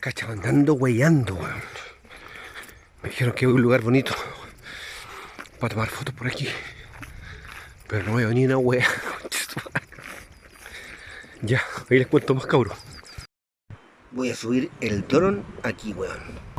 Cacha, andando weyando, weón. Me dijeron que hay un lugar bonito para tomar fotos por aquí. Pero no veo ni una wea. Ya, ahí les cuento más, cabros. Voy a subir el dron aquí, weón.